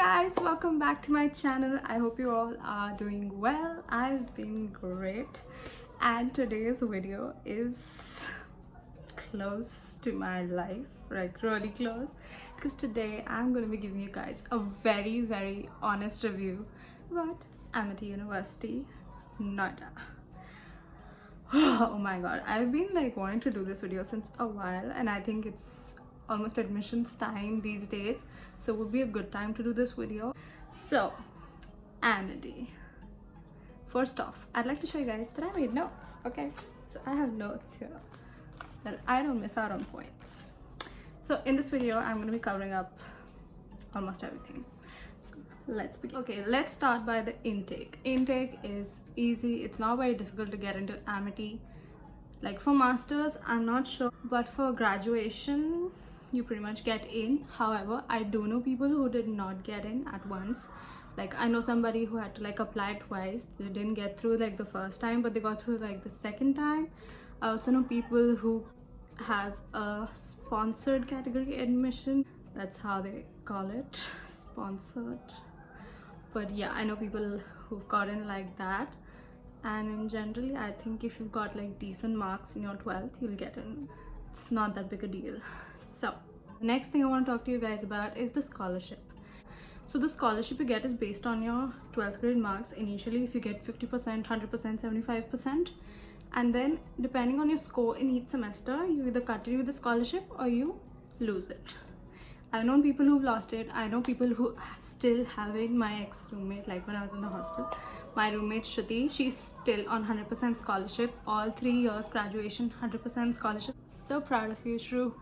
guys, welcome back to my channel. I hope you all are doing well. I've been great, and today's video is close to my life, like really close, because today I'm going to be giving you guys a very honest review about Amity University Noida. Oh my god, I've been like wanting to do this video since a while, and I think it's almost admissions time these days, so it would be a good time to do this video. So Amity, first off, I'd like to show you guys that I made notes. Okay, so I have notes here so that I don't miss out on points. So in this video I'm going to be covering up almost everything, so let's begin. Okay, let's start by the intake. Intake is easy. It's not very difficult to get into Amity. Like for masters, I'm not sure, but for graduation you pretty much get in. However, I do know people who did not get in at once. Like I know somebody who had to like apply twice. They didn't get through like the first time, but they got through like the second time. I also know people who have a sponsored category admission. That's how they call it, sponsored. But yeah, I know people who've gotten like that. And in generally, I think if you've got like decent marks in your 12th, you'll get in. It's not that big a deal. So the next thing I want to talk to you guys about is the scholarship. So the scholarship you get is based on your 12th grade marks. Initially, if you get 50%, 100%, 75%, and then depending on your score in each semester, you either continue with the scholarship or you lose it. I've known people who've lost it. I know people who still have it. My ex-roommate, like when I was in the hostel, my roommate Shruti, she's still on 100% scholarship. All 3 years graduation, 100% scholarship. So proud of you, Shru.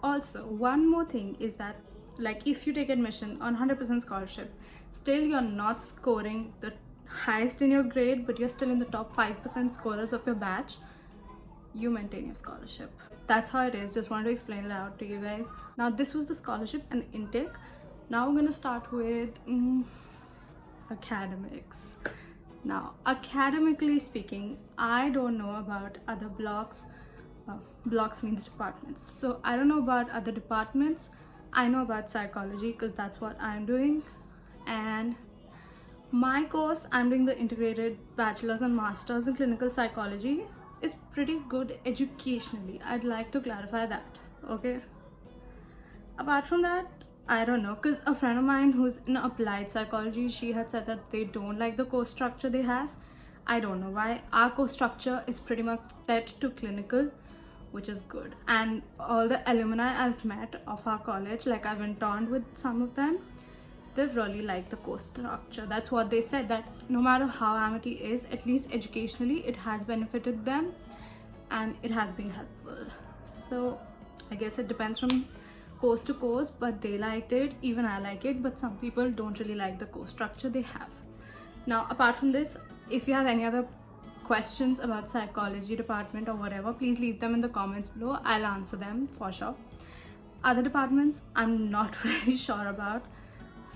Also, one more thing is that like if you take admission on 100% scholarship, still you're not scoring the highest in your grade, but you're still in the top 5% scorers of your batch, you maintain your scholarship. That's how it is. Just wanted to explain it out to you guys. Now this was the scholarship and the intake. Now we're gonna start with academics. Now academically speaking, I don't know about other blocks. Blocks means departments, so I don't know about other departments. I know about psychology because that's what I'm doing, and my course, I'm doing the integrated bachelor's and master's in clinical psychology, is pretty good educationally. I'd like to clarify that. Okay, apart from that, I don't know, because a friend of mine who's in applied psychology, she had said that they don't like the course structure they have. I don't know why. Our course structure is pretty much set to clinical, which is good. And all the alumni I've met of our college, like I've interned with some of them, they've really liked the course structure. That's what they said, that no matter how Amity is, at least educationally it has benefited them and it has been helpful. So I guess it depends from course to course, but they liked it. Even I like it, but some people don't really like the course structure they have. Now apart from this, if you have any other questions about psychology department or whatever, please leave them in the comments below. I'll answer them for sure. Other departments I'm not very sure about,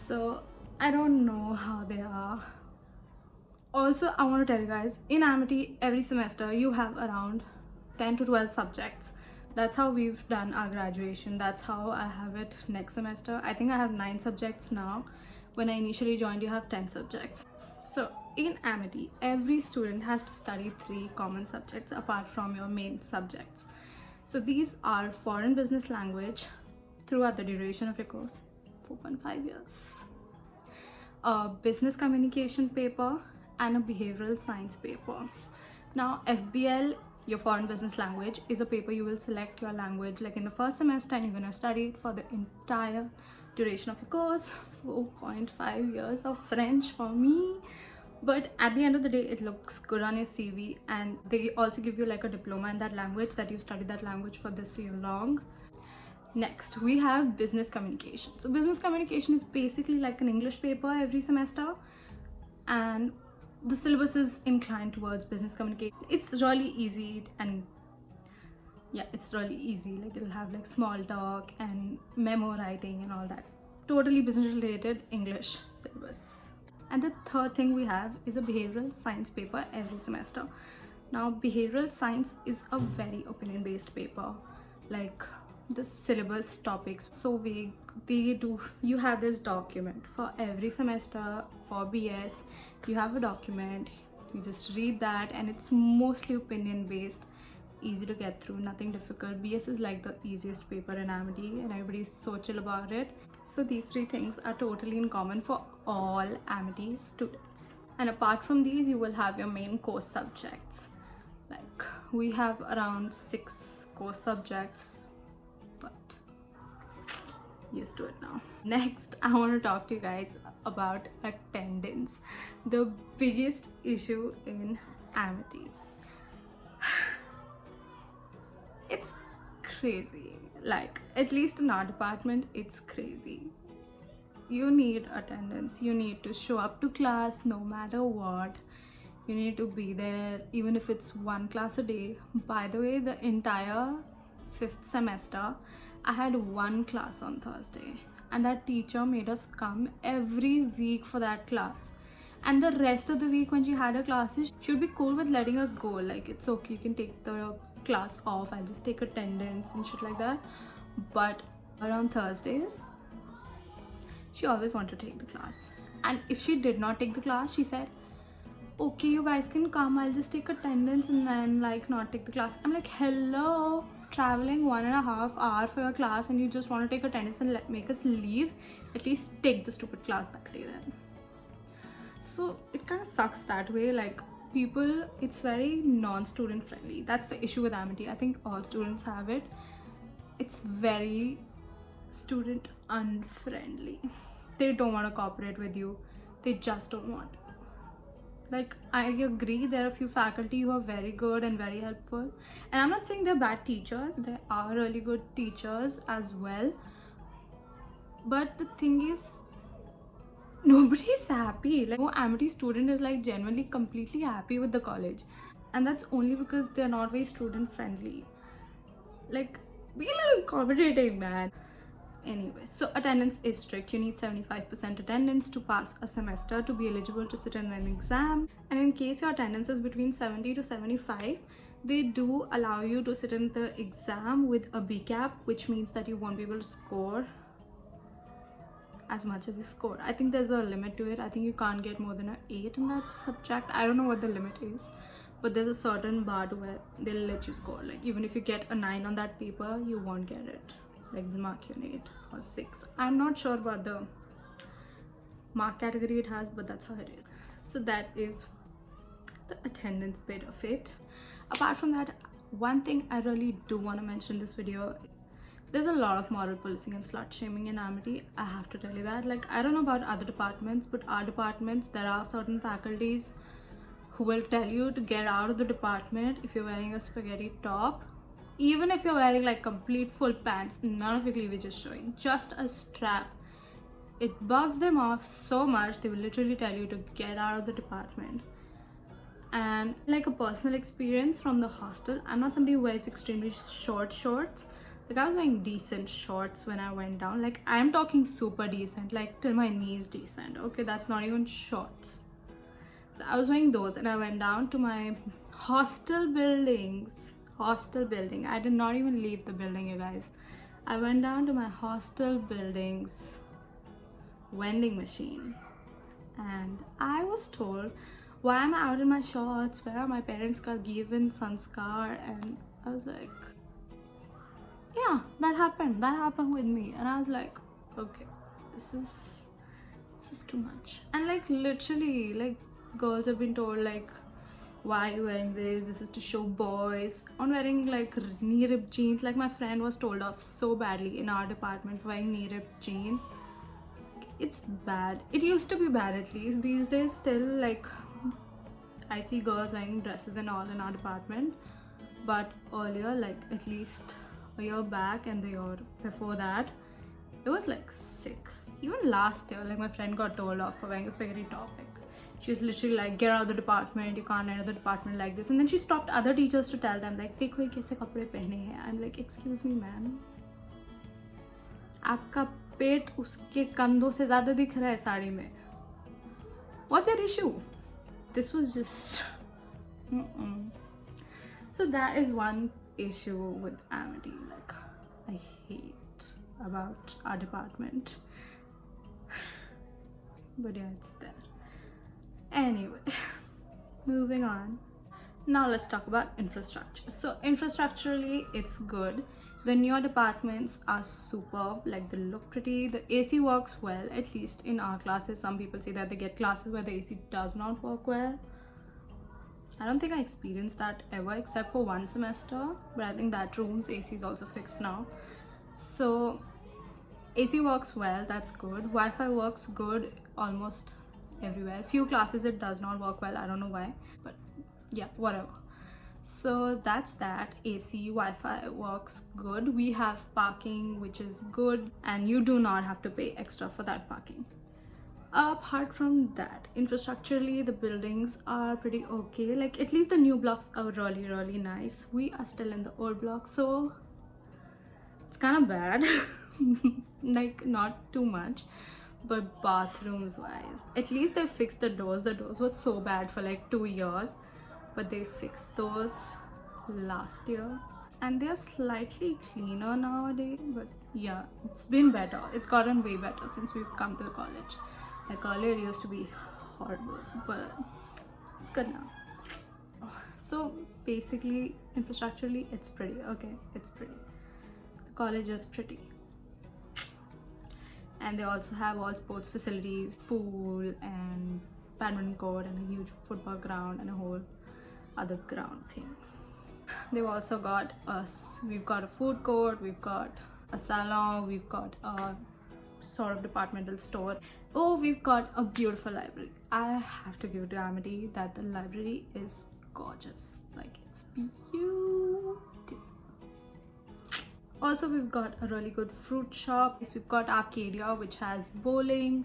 so I don't know how they are. Also, I want to tell you guys, in Amity every semester you have around 10 to 12 subjects. That's how we've done our graduation. That's how I have it next semester. I think I have 9 subjects now. When I initially joined, you have 10 subjects. So in Amity, every student has to study 3 common subjects apart from your main subjects. So these are foreign business language throughout the duration of your course, 4.5 years, a business communication paper, and a behavioral science paper. Now FBL, your foreign business language, is a paper you will select your language like in the first semester, and you're going to study it for the entire duration of your course. 4.5 years of French for me, but at the end of the day it looks good on your CV, and they also give you like a diploma in that language, that you've studied that language for this year long. Next we have business communication. So business communication is basically like an English paper every semester, and the syllabus is inclined towards business communication. It's really easy, and yeah, it's really easy. Like it'll have like small talk and memo writing and all that. Totally business related English syllabus. And the third thing we have is a behavioral science paper every semester. Now behavioral science is a very opinion based paper. Like the syllabus topics so vague. You have this document for every semester. For BS, you have a document, you just read that, and it's mostly opinion based, easy to get through, nothing difficult. BS is like the easiest paper in Amity, and everybody's so chill about it. So these three things are totally in common for all Amity students. And apart from these, you will have your main course subjects. Like, we have around 6 course subjects, but used to it now. Next, I want to talk to you guys about attendance, the biggest issue in Amity. It's crazy. Like, at least in our department, it's crazy. You need attendance. You need to show up to class no matter what. You need to be there even if it's 1 class a day. By the way, the entire 5th semester, I had 1 class on Thursday, and that teacher made us come every week for that class. And the rest of the week when she had her classes, she would be cool with letting us go. Like, it's okay, you can take the class off, I'll just take attendance and shit like that. But around Thursdays, she always wanted to take the class. And if she did not take the class, she said, okay, you guys can come, I'll just take attendance and then like not take the class. I'm like, hello, traveling 1.5 hours for your class and you just want to take attendance and make us leave? At least take the stupid class that day then. So it kind of sucks that way. Like, people, it's very non-student friendly. That's the issue with Amity. I think all students have it. It's very student unfriendly. They don't want to cooperate with you. They just don't want to. Like, I agree, there are a few faculty who are very good and very helpful, and I'm not saying they're bad teachers. There are really good teachers as well, but the thing is, nobody's happy. Like, no Amity student is like genuinely completely happy with the college, and that's only because they're not very student friendly. Like, be a little accommodating, man. Anyway, so attendance is strict. You need 75% attendance to pass a semester to be eligible to sit in an exam. And in case your attendance is between 70 to 75, they do allow you to sit in the exam with a B cap, which means that you won't be able to score as much as you score. I think there's a limit to it. I think you can't get more than an 8 in that subject. I don't know what the limit is, but there's a certain bar to where they'll let you score. Like, even if you get a 9 on that paper, you won't get it. Like, they'll mark you an 8 or 6. I'm not sure about the mark category it has, but that's how it is. So that is the attendance bit of it. Apart from that, one thing I really do want to mention in this video, there's a lot of moral policing and slut shaming in Amity. I have to tell you that. Like, I don't know about other departments, but our departments, there are certain faculties who will tell you to get out of the department if you're wearing a spaghetti top. Even if you're wearing like complete full pants, none of your cleavage is showing, just a strap. It bugs them off so much, they will literally tell you to get out of the department. And like a personal experience from the hostel, I'm not somebody who wears extremely short shorts. Like, I was wearing decent shorts when I went down. Like, I'm talking super decent, like till my knees decent. Okay, that's not even shorts. So I was wearing those and I went down to my hostel building. I did not even leave the building, you guys. I went down to my hostel building's vending machine and I was told, why am I out in my shorts? Where are my parents got given sanskar? And I was like, yeah, that happened with me. And I was like, okay, this is too much. And like, literally, like, girls have been told, like, why are you wearing this? This is to show boys. On wearing like knee-ripped jeans, like my friend was told off so badly in our department for wearing knee-ripped jeans. It's bad. It used to be bad, at least. These days still, like, I see girls wearing dresses and all in our department, but earlier, like at least a year back and the year before that, it was like sick. Even last year, like, my friend got told off for wearing a spaghetti top. Like, she was literally like, get out of the department, you can't enter the department like this. And then she stopped other teachers to tell them, like, देखो ये कैसे कपड़े पहने हैं. I'm like, excuse me ma'am, आपका पेट उसके कंधों से ज़्यादा दिख रहा है साड़ी में. What's your issue? This was just So that is one issue with Amity. Like, I hate about our department. But yeah, it's there. Anyway, moving on. Now let's talk about infrastructure. So infrastructurally, it's good. The newer departments are superb, like they look pretty. The AC works well, at least in our classes. Some people say that they get classes where the AC does not work well. I don't think I experienced that ever except for one semester, but I think that room's AC is also fixed now. So AC works well, that's good. Wi-Fi works good almost everywhere. Few classes it does not work well, I don't know why, but yeah, whatever. So that's that. AC, Wi-Fi works good. We have parking, which is good, and you do not have to pay extra for that parking. Apart from that, infrastructurally the buildings are pretty okay. Like at least the new blocks are really nice. We are still in the old block, so it's kind of bad. Like not too much, but bathrooms wise, at least they fixed the doors. The doors were so bad for like 2 years, but they fixed those last year and they're slightly cleaner nowadays. But yeah, it's been better. It's gotten way better since we've come to the college. Like earlier it used to be horrible, but it's good now. So basically infrastructurally it's pretty okay. It's pretty. The college is pretty, and they also have all sports facilities, pool and badminton court and a huge football ground and a whole other ground thing. They've also got us, we've got a food court, we've got a salon, we've got a sort of departmental store. Oh, we've got a beautiful library. I have to give it to Amity that the library is gorgeous. Like it's beautiful. Also, we've got a really good fruit shop. We've got Arcadia, which has bowling,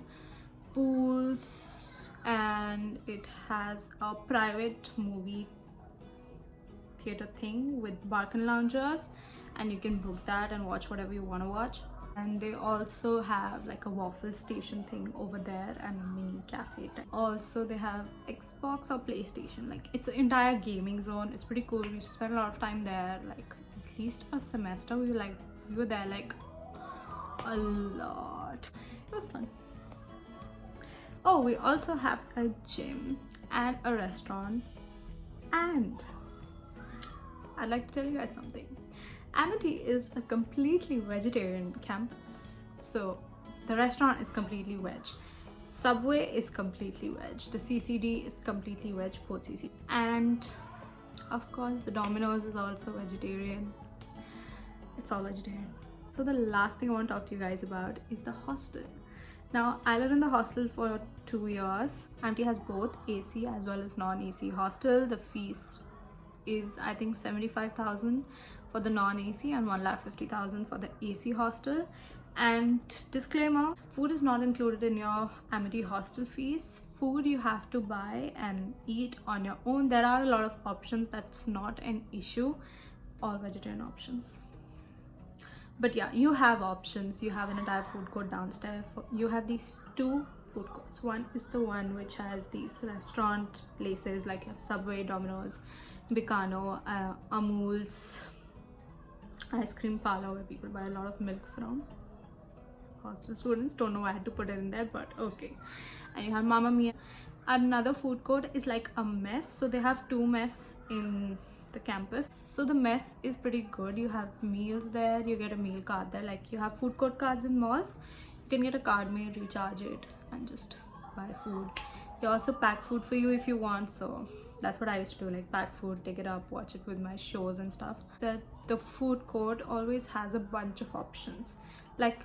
pools, and it has a private movie theater thing with Barkin loungers, and you can book that and watch whatever you want to watch. And they also have like a waffle station thing over there and a mini cafe type. Also they have Xbox or PlayStation. Like it's an entire gaming zone. It's pretty cool. We used to spend a lot of time there, like at least a semester. We were there like a lot. It was fun. Oh, we also have a gym and a restaurant, and I'd like to tell you guys something. Amity is a completely vegetarian campus. So the restaurant is completely veg. Subway is completely veg. The CCD is completely veg, both CCD. And of course the Domino's is also vegetarian. It's all vegetarian. So the last thing I want to talk to you guys about is the hostel. Now I lived in the hostel for 2 years. Amity has both AC as well as non-AC hostel. The fees is I think 75,000 for the non-AC and 1,50,000 for the AC hostel. And disclaimer, food is not included in your Amity hostel fees. Food you have to buy and eat on your own. There are a lot of options, that's not an issue. All vegetarian options. But yeah, you have options. You have an entire food court downstairs. You have these two food courts. One is the one which has these restaurant places like you have Subway, Domino's, Bicano, Amul's ice cream parlor where people buy a lot of milk from. Hostel students, don't know why I had to put it in there, but okay. And you have Mamma Mia. Another food court is like a mess. So they have two mess in the campus. So the mess is pretty good. You have meals there, you get a meal card there. Like you have food court cards in malls, you can get a card made, recharge it and just buy food. They also pack food for you if you want, so that's what I used to do, like pack food, take it up, watch it with my shows and stuff. The food court always has a bunch of options. Like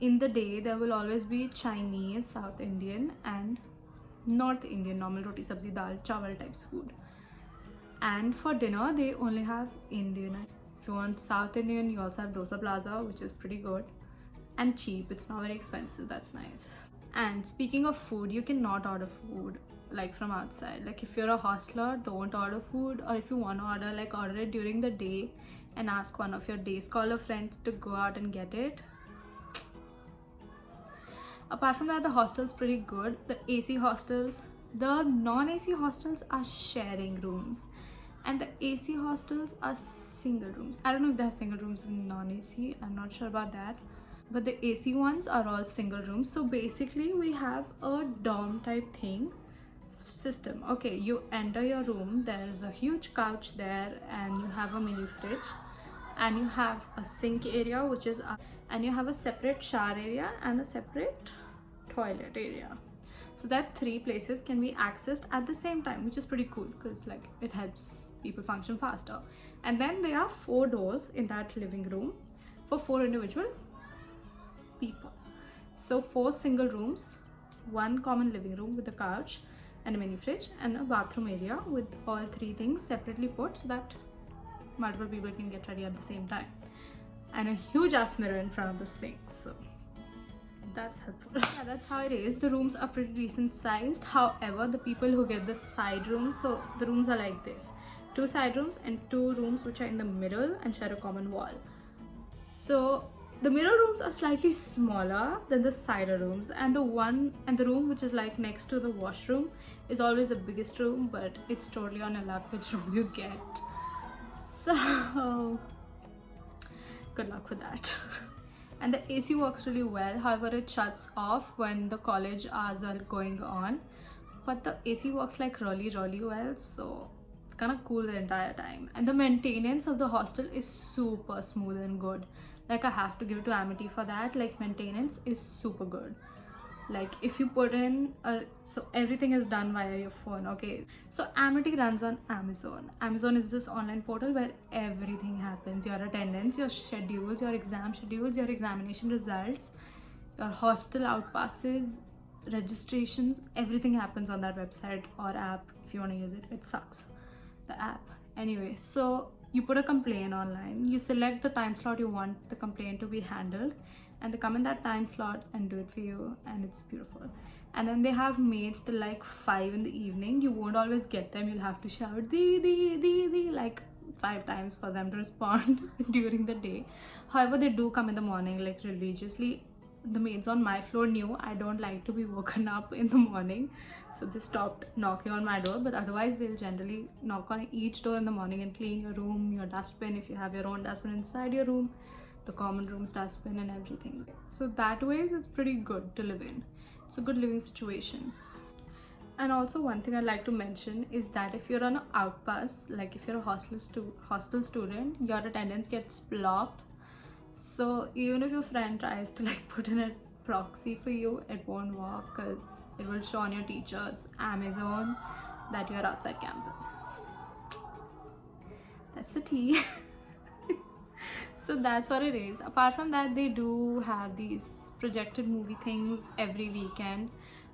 in the day there will always be Chinese, South Indian and North Indian, normal roti sabzi dal chawal types food. And for dinner they only have Indian. If you want South Indian, you also have Dosa Plaza, which is pretty good and cheap. It's not very expensive, that's nice. And speaking of food, you cannot order food like from outside. Like if you're a hostler, don't order food, or if you want to order, like order it during the day and ask one of your day scholar friends to go out and get it. Apart from that, the hostel's pretty good. The AC hostels, the non-AC hostels are sharing rooms. And the AC hostels are single rooms. I don't know if they have single rooms in non-AC, I'm not sure about that, but the AC ones are all single rooms. So basically we have a dorm type thing system. Okay, you enter your room, there's a huge couch there, and you have a mini fridge, and you have a sink area which is up, and you have a separate shower area and a separate toilet area. So that 3 places can be accessed at the same time, which is pretty cool because like it helps people function faster. And then there are 4 doors in that living room for 4 individual people. So 4 single rooms, 1 common living room with a couch and a mini fridge, and a bathroom area with all 3 things separately put so that multiple people can get ready at the same time, and a huge ass mirror in front of the sink. So that's helpful. Yeah, that's how it is. The rooms are pretty decent sized. However, the people who get the side rooms, so the rooms are like this: 2 side rooms and 2 rooms which are in the middle and share a common wall. So the middle rooms are slightly smaller than the cider rooms, and the room which is like next to the washroom is always the biggest room, but it's totally on your luck which room you get. So good luck with that. And the AC works really well. However, it shuts off when the college hours are going on, but the AC works like really well, so it's kind of cool the entire time. And the maintenance of the hostel is super smooth and good. Like I have to give it to Amity for that. Like maintenance is super good. Like if you put in so everything is done via your phone. Okay, so Amity runs on Amazon is this online portal where everything happens: your attendance, your schedules, your exam schedules, your examination results, your hostel outpasses, registrations, everything happens on that website or app. If you want to use it, it sucks, the app. Anyway, so you put a complaint online, you select the time slot you want the complaint to be handled, and they come in that time slot and do it for you, and it's beautiful. And then they have maids till like 5 in the evening. You won't always get them, you'll have to shout the like 5 times for them to respond during the day. However, they do come in the morning like religiously. The maids on my floor knew I don't like to be woken up in the morning, so they stopped knocking on my door, but otherwise they'll generally knock on each door in the morning and clean your room, your dustbin if you have your own dustbin inside your room, the common room's dustbin, and everything. So that way it's pretty good to live in. It's a good living situation. And also one thing I'd like to mention is that if you're on an outpass, like if you're a hostel student, your attendance gets blocked. So even if your friend tries to like put in a proxy for you, it won't work because it will show on your teacher's Amazon that you're outside campus. That's the tea. So that's what it is. Apart from that, they do have these projected movie things every weekend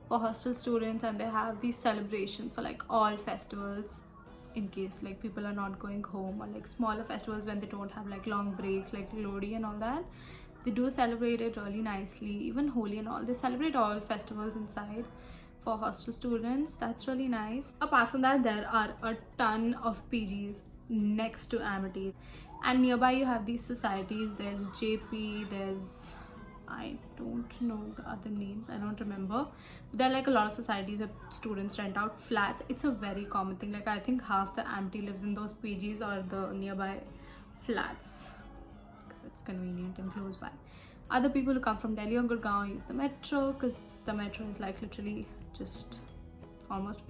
for hostel students, and they have these celebrations for like all festivals, in case like people are not going home, or like smaller festivals when they don't have like long breaks like Lodi and all that. They do celebrate it really nicely. Even Holi and all, they celebrate all festivals inside for hostel students. That's really nice. Apart from that, there are a ton of PGs next to Amity, and nearby you have these societies. There's JP, there's, I don't know the other names, I don't remember. There are like a lot of societies where students rent out flats. It's a very common thing. Like I think half the Amity lives in those PGs or the nearby flats because it's convenient and close by. Other people who come from Delhi or Gurgaon use the metro because the metro is like literally just almost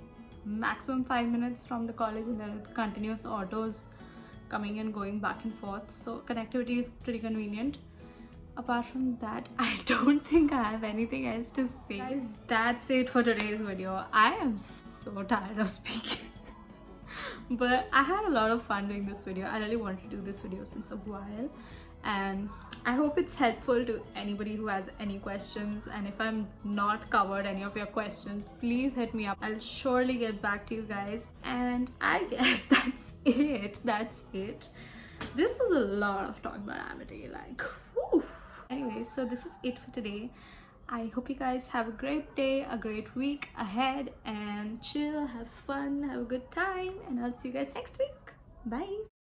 maximum 5 minutes from the college, and there are continuous autos coming and going back and forth, so connectivity is pretty convenient. Apart from that, I don't think I have anything else to say. Guys, that's it for today's video. I am so tired of speaking. But I had a lot of fun doing this video. I really wanted to do this video since a while, and I hope it's helpful to anybody who has any questions. And if I'm not covered any of your questions, please hit me up. I'll surely get back to you guys. And I guess that's it. This was a lot of talk about Amity, like whew. Anyway, so this is it for today. I hope you guys have a great day, a great week ahead, and chill, have fun, have a good time, and I'll see you guys next week. Bye.